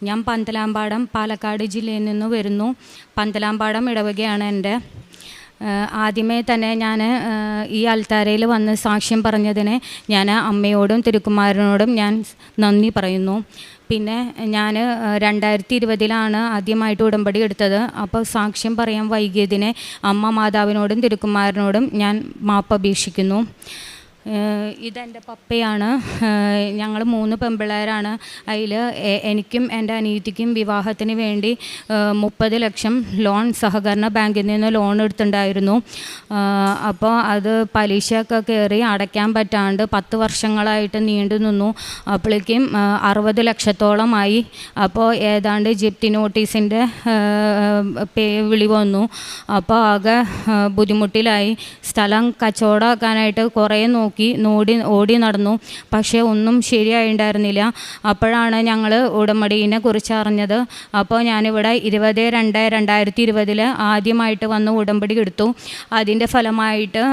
ഞാൻ പന്തലാമ്പാടം പാലക്കാട് ജില്ലയിൽ നിന്ന് വരുന്നു. പന്തലാമ്പാടം ഇടവകയാണ് എൻ്റെ. ആദ്യമേ തന്നെ ഞാൻ ഈ അൾത്താരയിൽ വന്ന് സാക്ഷ്യം പറഞ്ഞതിന് ഞാൻ അമ്മയോടും തിരുക്കുമാരനോടും ഞാൻ നന്ദി പറയുന്നു. പിന്നെ ഞാൻ 2020 ആദ്യമായിട്ട് ഉടമ്പടി എടുത്തത്. അപ്പോൾ സാക്ഷ്യം പറയാൻ വൈകിയതിന് അമ്മ മാതാവിനോടും തിരുക്കുമാരനോടും ഞാൻ മാപ്പപേക്ഷിക്കുന്നു. ഇതെൻ്റെ പപ്പയാണ്. ഞങ്ങൾ 3 പെൺപിള്ളേരാണ്. അതിൽ എനിക്കും എൻ്റെ അനിയത്തിക്കും വിവാഹത്തിന് വേണ്ടി 30 ലക്ഷം ലോൺ സഹകരണ ബാങ്കിൽ നിന്ന് ലോൺ എടുത്തിട്ടുണ്ടായിരുന്നു. അപ്പോൾ അത് പലിശയൊക്കെ കയറി അടയ്ക്കാൻ പറ്റാണ്ട് 10 വർഷങ്ങളായിട്ട് നീണ്ടു നിന്നു. അപ്പോഴേക്കും 60 ലക്ഷത്തോളമായി. അപ്പോൾ ഏതാണ്ട് ജപ്തി നോട്ടീസിൻ്റെ വിളി വന്നു. അപ്പോൾ ആകെ ബുദ്ധിമുട്ടിലായി. സ്ഥലം കച്ചവടമാക്കാനായിട്ട് കുറേ ഓടി നടന്നു. പക്ഷേ ഒന്നും ശരിയായിട്ടുണ്ടായിരുന്നില്ല. അപ്പോഴാണ് ഞങ്ങൾ ഉടമ്പടിയെ കുറിച്ച് അറിഞ്ഞത്. അപ്പോൾ ഞാനിവിടെ 20/2/2020 ആദ്യമായിട്ട് വന്ന് ഉടമ്പടി എടുത്തു. അതിൻ്റെ ഫലമായിട്ട്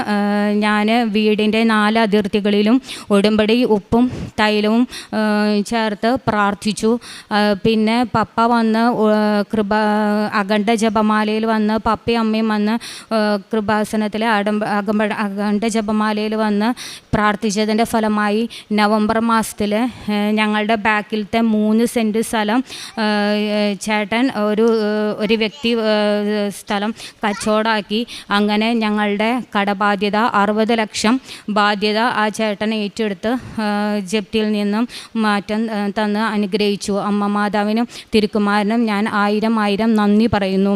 ഞാൻ വീടിൻ്റെ 4 അതിർത്തികളിലും ഉടമ്പടി ഉപ്പും തൈലവും ചേർത്ത് പ്രാർത്ഥിച്ചു. പിന്നെ പപ്പ വന്ന് അഖണ്ഡ ജപമാലയിൽ വന്ന് പപ്പയും അമ്മയും വന്ന് കൃപാസനത്തിൽ അഖണ്ഡ ജപമാലയിൽ വന്ന് പ്രാർത്ഥിച്ചതിൻ്റെ ഫലമായി നവംബർ മാസത്തിൽ ഞങ്ങളുടെ ബാക്കിലത്തെ 3 സെൻറ്റ് സ്ഥലം ചേട്ടൻ ഒരു വ്യക്തി സ്ഥലം കച്ചവടമാക്കി. അങ്ങനെ ഞങ്ങളുടെ കടബാധ്യത 60 ലക്ഷം ബാധ്യത ആ ചേട്ടൻ ഏറ്റെടുത്ത് ജപ്തിയിൽ നിന്നും മാറ്റം തന്ന് അനുഗ്രഹിച്ചു. അമ്മ മാതാവിനും തിരുക്കുമാരനും ഞാൻ 1000 നന്ദി പറയുന്നു.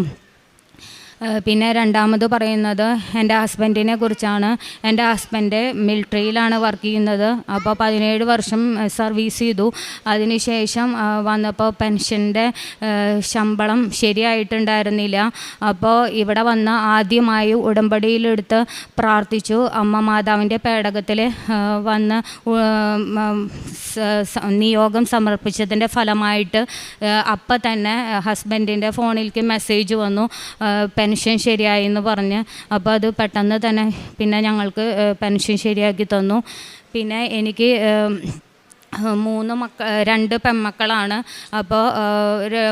പിന്നെ രണ്ടാമത് പറയുന്നത് എൻ്റെ ഹസ്ബൻഡിനെ കുറിച്ചാണ്. എൻ്റെ ഹസ്ബൻഡ് മിലിറ്ററിയിലാണ് വർക്ക് ചെയ്യുന്നത്. അപ്പോൾ 17 വർഷം സർവീസ് ചെയ്തു. അതിനുശേഷം വന്നപ്പോൾ പെൻഷൻ്റെ ശമ്പളം ശരിയായിട്ടുണ്ടായിരുന്നില്ല. അപ്പോൾ ഇവിടെ വന്ന് ആദ്യമായി ഉടമ്പടിയിലെടുത്ത് പ്രാർത്ഥിച്ചു. അമ്മ മാതാവിൻ്റെ പേടകത്തിൽ വന്ന് നിയോഗം സമർപ്പിച്ചതിൻ്റെ ഫലമായിട്ട് അപ്പം തന്നെ ഹസ്ബൻഡിൻ്റെ ഫോണിലേക്ക് മെസ്സേജ് വന്നു, പെൻഷൻ ശരിയായി എന്ന് പറഞ്ഞ്. അപ്പോൾ അത് പെട്ടെന്ന് തന്നെ പിന്നെ ഞങ്ങൾക്ക് പെൻഷൻ ശരിയാക്കി തന്നു. പിന്നെ എനിക്ക് 2 പെൺമക്കളാണ്. അപ്പോൾ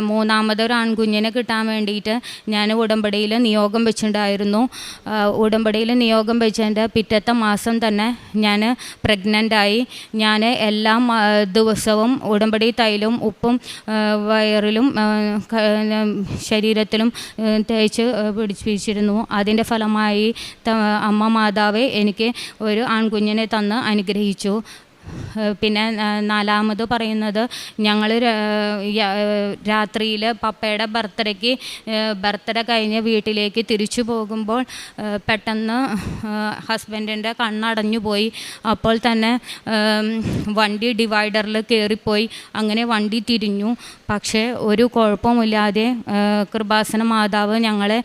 മൂന്നാമതൊരു ആൺകുഞ്ഞിനെ കിട്ടാൻ വേണ്ടിയിട്ട് ഞാൻ ഉടമ്പടിയിൽ നിയോഗം വെച്ചിട്ടുണ്ടായിരുന്നു. ഉടമ്പടിയിൽ നിയോഗം വെച്ചതിൻ്റെ പിറ്റത്തെ മാസം തന്നെ ഞാൻ പ്രഗ്നൻ്റായി. ഞാൻ എല്ലാ ദിവസവും ഉടമ്പടി തൈലും ഉപ്പും വയറിലും ശരീരത്തിലും തേച്ച് പിടിപ്പിച്ചിരുന്നു. അതിൻ്റെ ഫലമായി അമ്മ മാതാവ് എനിക്ക് ഒരു ആൺകുഞ്ഞിനെ തന്ന് അനുഗ്രഹിച്ചു. പിന്നെ നാലാമത് പറയുന്നത്, ഞങ്ങൾ രാത്രിയിൽ പപ്പയുടെ ബർത്ത്ഡേ കഴിഞ്ഞ് വീട്ടിലേക്ക് തിരിച്ചു പോകുമ്പോൾ പെട്ടെന്ന് ഹസ്ബൻഡിൻ്റെ കണ്ണടഞ്ഞു പോയി. അപ്പോൾ തന്നെ വണ്ടി ഡിവൈഡറിൽ കയറിപ്പോയി. അങ്ങനെ വണ്ടി തിരിഞ്ഞു. പക്ഷേ ഒരു കുഴപ്പമില്ലാതെ കൃപാസന മാതാവ് ഞങ്ങളെ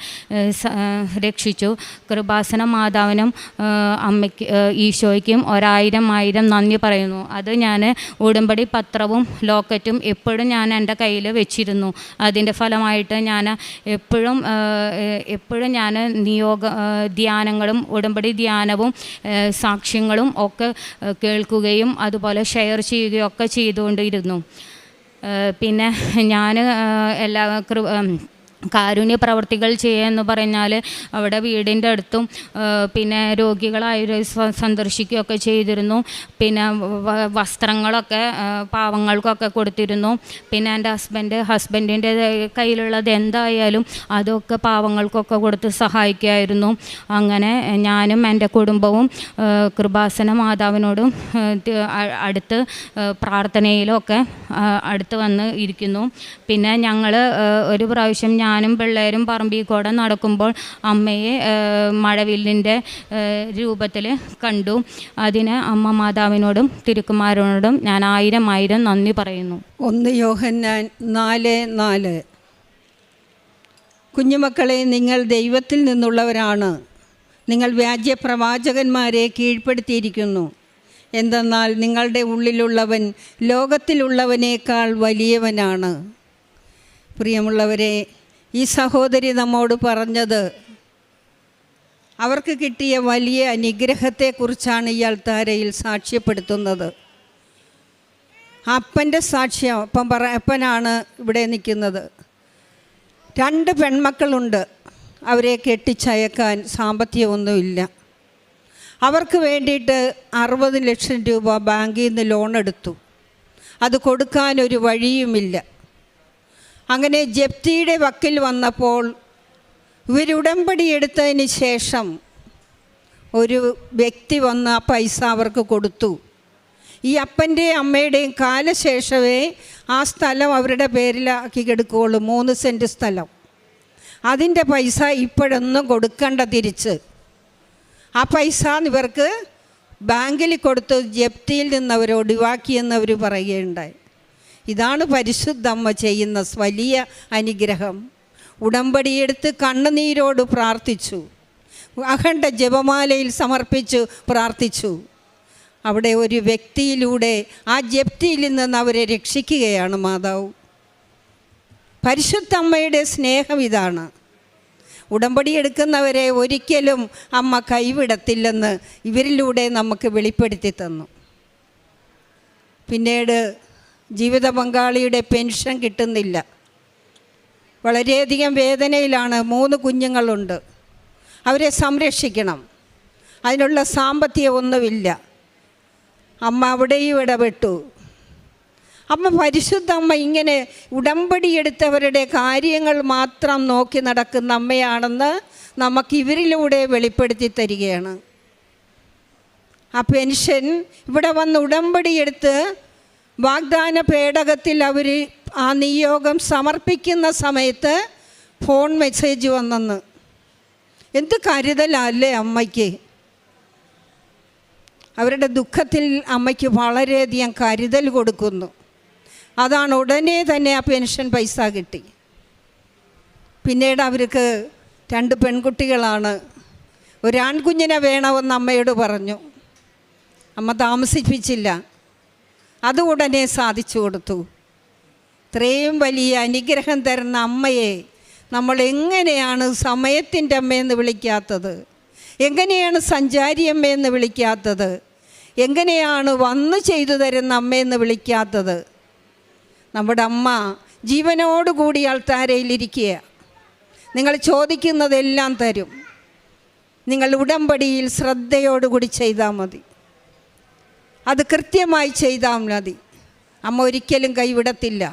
രക്ഷിച്ചു. കൃപാസന മാതാവിനും അമ്മയ്ക്ക് ഈശോയ്ക്കും 1000 നന്ദി പറയുന്നു. അത് ഞാൻ ഉടമ്പടി പത്രവും ലോക്കറ്റും എപ്പോഴും ഞാൻ എൻ്റെ കയ്യിൽ വെച്ചിരുന്നു. അതിൻ്റെ ഫലമായിട്ട് ഞാൻ എപ്പോഴും ഞാൻ ധ്യാനങ്ങളും ഉടമ്പടി ധ്യാനവും സാക്ഷ്യങ്ങളും ഒക്കെ കേൾക്കുകയും അതുപോലെ ഷെയർ ചെയ്യുകയും ഒക്കെ ചെയ്തുകൊണ്ടിരുന്നു. പിന്നെ ഞാൻ കാരുണ്യ പ്രവർത്തികൾ ചെയ്യുകയെന്ന് പറഞ്ഞാൽ അവിടെ വീടിൻ്റെ അടുത്തും പിന്നെ രോഗികളായവരെ സന്ദർശിക്കുകയൊക്കെ ചെയ്തിരുന്നു. പിന്നെ വസ്ത്രങ്ങളൊക്കെ പാവങ്ങൾക്കൊക്കെ കൊടുത്തിരുന്നു. പിന്നെ എൻ്റെ ഹസ്ബൻഡിൻ്റെ കയ്യിലുള്ളത് എന്തായാലും അതൊക്കെ പാവങ്ങൾക്കൊക്കെ കൊടുത്ത് സഹായിക്കുമായിരുന്നു. അങ്ങനെ ഞാനും എൻ്റെ കുടുംബവും കൃപാസന മാതാവിനോടും അടുത്ത് പ്രാർത്ഥനയിലൊക്കെ അടുത്ത് വന്ന് ഇരിക്കുന്നു. പിന്നെ ഞങ്ങൾ ഒരു പ്രാവശ്യം ഞാനും പിള്ളേരും പറമ്പിൽ നടക്കുമ്പോൾ അമ്മയെ മഴവില്ലിൻ്റെ രൂപത്തിൽ കണ്ടു. അതിന് അമ്മ മാതാവിനോടും തിരുക്കുമാരനോടും ഞാൻ 1000 നന്ദി പറയുന്നു. 1 യോഹന്നാൻ 4:4. കുഞ്ഞുമക്കളെ, നിങ്ങൾ ദൈവത്തിൽ നിന്നുള്ളവരാണ്. നിങ്ങൾ വ്യാജപ്രവാചകന്മാരെ കീഴ്പ്പെടുത്തിയിരിക്കുന്നു. എന്തെന്നാൽ നിങ്ങളുടെ ഉള്ളിലുള്ളവൻ ലോകത്തിലുള്ളവനേക്കാൾ വലിയവനാണ്. പ്രിയമുള്ളവരെ, ഈ സഹോദരി നമ്മോട് പറഞ്ഞത് അവർക്ക് കിട്ടിയ വലിയ അനുഗ്രഹത്തെക്കുറിച്ചാണ് ഈ അൾത്താരയിൽ സാക്ഷ്യപ്പെടുത്തുന്നത്. അപ്പൻ്റെ സാക്ഷ്യം അപ്പനാണ് ഇവിടെ നിൽക്കുന്നത്. 2 പെൺമക്കളുണ്ട്. അവരെ കെട്ടിച്ചയക്കാൻ സാമ്പത്തികമൊന്നുമില്ല. അവർക്ക് വേണ്ടിയിട്ട് 60 ലക്ഷം രൂപ ബാങ്കിൽ നിന്ന് ലോൺ എടുത്തു. അത് കൊടുക്കാനൊരു വഴിയുമില്ല. അങ്ങനെ ജപ്തിയുടെ വക്കിൽ വന്നപ്പോൾ ഇവരുടമ്പടി എടുത്തതിന് ശേഷം ഒരു വ്യക്തി വന്ന് ആ പൈസ അവർക്ക് കൊടുത്തു. ഈ അപ്പൻ്റെയും അമ്മയുടെയും കാലശേഷമേ ആ സ്ഥലം അവരുടെ പേരിലാക്കി എടുക്കുകയുള്ളൂ. 3 സെൻറ്റ് സ്ഥലം. അതിൻ്റെ പൈസ ഇപ്പോഴൊന്നും കൊടുക്കണ്ട. തിരിച്ച് ആ പൈസ ഇവർക്ക് ബാങ്കിൽ കൊടുത്ത് ജപ്തിയിൽ നിന്ന് അവർ ഒഴിവാക്കിയെന്ന് അവർ പറയുകയുണ്ടായി. ഇതാണ് പരിശുദ്ധ അമ്മ ചെയ്യുന്ന വലിയ അനുഗ്രഹം. ഉടമ്പടിയെടുത്ത് കണ്ണുനീരോട് പ്രാർത്ഥിച്ചു. അഖണ്ഡ ജപമാലയിൽ സമർപ്പിച്ചു പ്രാർത്ഥിച്ചു. അവിടെ ഒരു വ്യക്തിയിലൂടെ ആ ജപ്തിയിൽ നിന്ന് അവരെ രക്ഷിക്കുകയാണ് മാതാവ്. പരിശുദ്ധ അമ്മയുടെ സ്നേഹം ഇതാണ്. ഉടമ്പടി എടുക്കുന്നവരെ ഒരിക്കലും അമ്മ കൈവിടത്തില്ലെന്ന് ഇവരിലൂടെ നമുക്ക് വെളിപ്പെടുത്തി തന്നു. പിന്നീട് ജീവിത പങ്കാളിയുടെ പെൻഷൻ കിട്ടുന്നില്ല. വളരെയധികം വേദനയിലാണ്. 3 കുഞ്ഞുങ്ങളുണ്ട്. അവരെ സംരക്ഷിക്കണം. അതിനുള്ള സാമ്പത്തികമൊന്നുമില്ല. അമ്മ അവിടെയും ഇടപെട്ടു. അമ്മ പരിശുദ്ധ അമ്മ ഇങ്ങനെ ഉടമ്പടി എടുത്തവരുടെ കാര്യങ്ങൾ മാത്രം നോക്കി നടക്കുന്ന അമ്മയാണെന്ന് നമുക്ക് ഇവരിലൂടെ വെളിപ്പെടുത്തി തരികയാണ്. ആ പെൻഷൻ ഇവിടെ വന്ന് ഉടമ്പടി എടുത്ത് വാഗ്ദാന പേടകത്തിൽ അവർ ആ നിയോഗം സമർപ്പിക്കുന്ന സമയത്ത് ഫോൺ മെസ്സേജ് വന്നെന്ന്. എന്ത് കരുതലല്ലേ അമ്മയ്ക്ക്. അവരുടെ ദുഃഖത്തിൽ അമ്മയ്ക്ക് വളരെയധികം കരുതൽ കൊടുക്കുന്നു. അതാണ് ഉടനെ തന്നെ ആ പെൻഷൻ പൈസ കിട്ടി. പിന്നീട് അവർക്ക് 2 പെൺകുട്ടികളാണ്. ഒരു ആൺകുഞ്ഞിനെ വേണമെന്ന് അമ്മയോട് പറഞ്ഞു. അമ്മ താമസിപ്പിച്ചില്ല. അത് ഉടനെ സാധിച്ചു കൊടുത്തു. ഇത്രയും വലിയ അനുഗ്രഹം തരുന്ന അമ്മയെ നമ്മൾ എങ്ങനെയാണ് സമയത്തിൻ്റെ അമ്മയെന്ന് വിളിക്കാത്തത്? എങ്ങനെയാണ് സഞ്ചാരി അമ്മയെന്ന് വിളിക്കാത്തത്? എങ്ങനെയാണ് വന്നു ചെയ്തു തരുന്ന അമ്മയെന്ന് വിളിക്കാത്തത്? നമ്മുടെ അമ്മ ജീവനോടുകൂടി അൾത്താരയിലിരിക്കുക. നിങ്ങൾ ചോദിക്കുന്നതെല്ലാം തരും. നിങ്ങൾ ഉടമ്പടിയിൽ ശ്രദ്ധയോടുകൂടി ചെയ്താൽ മതി. അത് കൃത്യമായി ചെയ്താൽ മതി. അമ്മ ഒരിക്കലും കൈവിടത്തില്ല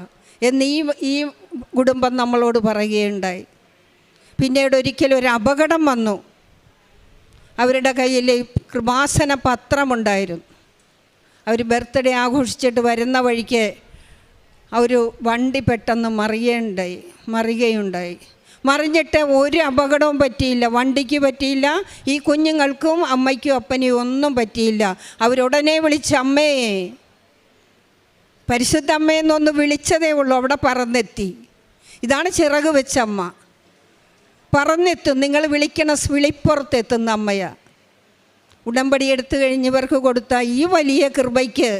എന്ന് ഈ കുടുംബം നമ്മളോട് പറയുകയുണ്ടായി. പിന്നീട് ഒരിക്കലും ഒരു അപകടം വന്നു. അവരുടെ കയ്യിൽ കൃപാസന പത്രമുണ്ടായിരുന്നു. അവർ ബർത്ത്ഡേ ആഘോഷിച്ചിട്ട് വരുന്ന വഴിക്ക് ഒരു വണ്ടി പെട്ടെന്ന് മറിയുകയുണ്ടായി. മറിഞ്ഞിട്ട് ഒരു അപകടവും പറ്റിയില്ല. വണ്ടിക്ക് പറ്റിയില്ല, ഈ കുഞ്ഞുങ്ങൾക്കും അമ്മയ്ക്കും അപ്പനും ഒന്നും പറ്റിയില്ല. അവരുടനെ വിളിച്ച് അമ്മയെ, പരിശുദ്ധ അമ്മയെന്നൊന്ന് വിളിച്ചതേ ഉള്ളൂ. അവിടെ പറന്നെത്തി. ഇതാണ് ചിറക് വെച്ചമ്മ. പറന്നെത്തും. നിങ്ങൾ വിളിക്കണ വിളിപ്പുറത്തെത്തുന്ന അമ്മയാ. ഉടമ്പടി എടുത്തു കഴിഞ്ഞവർക്ക് കൊടുത്ത ഈ വലിയ കൃപയ്ക്ക്,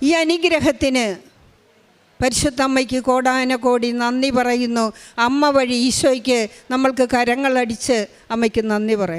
ഈ അനുഗ്രഹത്തിന് പരിശുദ്ധ അമ്മയ്ക്ക് കോടാനകോടി നന്ദി പറയുന്നു. അമ്മ വഴി ഈശോയ്ക്ക് നമ്മൾക്ക് കരങ്ങളടിച്ച് അമ്മയ്ക്ക് നന്ദി പറയാം.